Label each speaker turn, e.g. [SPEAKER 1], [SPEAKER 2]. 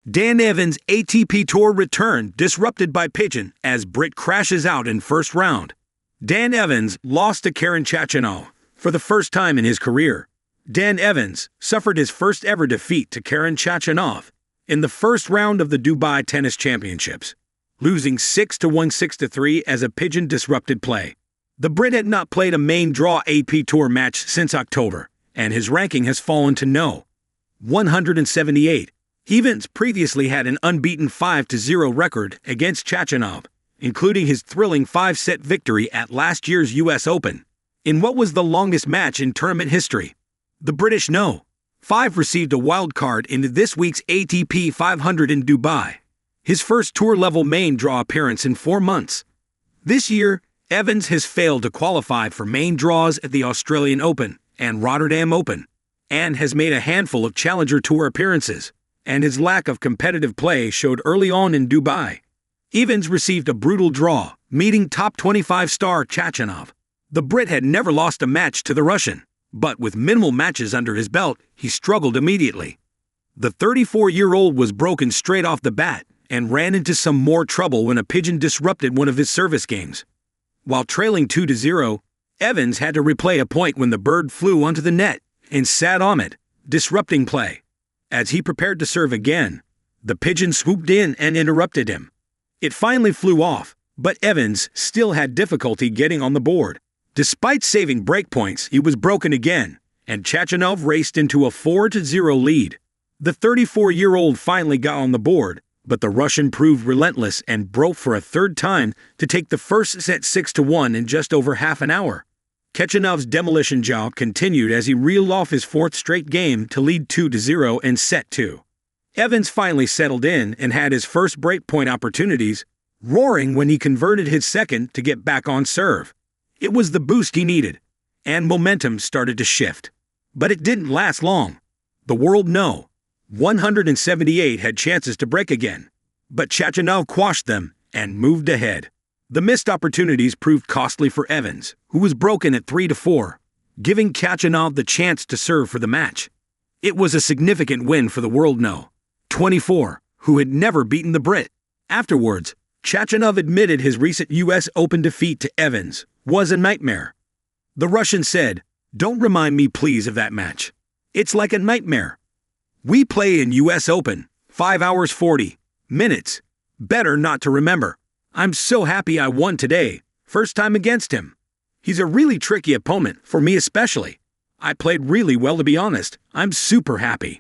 [SPEAKER 1] Dan Evans' ATP Tour return disrupted by Pigeon as Brit crashes out in first round. Dan Evans lost to Karen Khachanov for the first time in his career. Dan Evans suffered his first ever defeat to Karen Khachanov in the first round of the Dubai Tennis Championships, losing 6-1, 6-3 as a Pigeon disrupted play. The Brit had not played a main draw ATP Tour match since October, and his ranking has fallen to no. 178. Evans previously had an unbeaten 5-0 record against Khachanov, including his thrilling 5-set victory at last year's US Open, in what was the longest match in tournament history. The British No. 5 received a wild card into this week's ATP 500 in Dubai, his first tour-level main draw appearance in 4 months. This year, Evans has failed to qualify for main draws at the Australian Open and Rotterdam Open, and has made a handful of Challenger Tour appearances, and his lack of competitive play showed early on in Dubai. Evans received a brutal draw, meeting top 25 star Khachanov. The Brit had never lost a match to the Russian, but with minimal matches under his belt, he struggled immediately. The 34-year-old was broken straight off the bat and ran into some more trouble when a Pigeon disrupted one of his service games. While trailing 2-0, Evans had to replay a point when the bird flew onto the net and sat on it, disrupting play. As he prepared to serve again, the Pigeon swooped in and interrupted him. It finally flew off, but Evans still had difficulty getting on the board. Despite saving break points, he was broken again, and Khachanov raced into a 4-0 lead. The 34-year-old finally got on the board, but the Russian proved relentless and broke for a third time to take the first set 6-1 in just over half an hour. Khachanov's demolition job continued as he reeled off his fourth straight game to lead 2-0 in set 2. Evans finally settled in and had his first breakpoint opportunities, roaring when he converted his second to get back on serve. It was the boost he needed, and momentum started to shift. But it didn't last long. The world No. 178 had chances to break again, but Khachanov quashed them and moved ahead. The missed opportunities proved costly for Evans, who was broken at 3-4, giving Khachanov the chance to serve for the match. It was a significant win for the world No. 24, who had never beaten the Brit. Afterwards, Khachanov admitted his recent US Open defeat to Evans was a nightmare. The Russian said, "Don't remind me please of that match. It's like a nightmare. We play in US Open, 5 hours 40 minutes. Better not to remember. I'm so happy I won today, first time against him. He's a really tricky opponent, for me especially. I played really well to be honest. I'm super happy."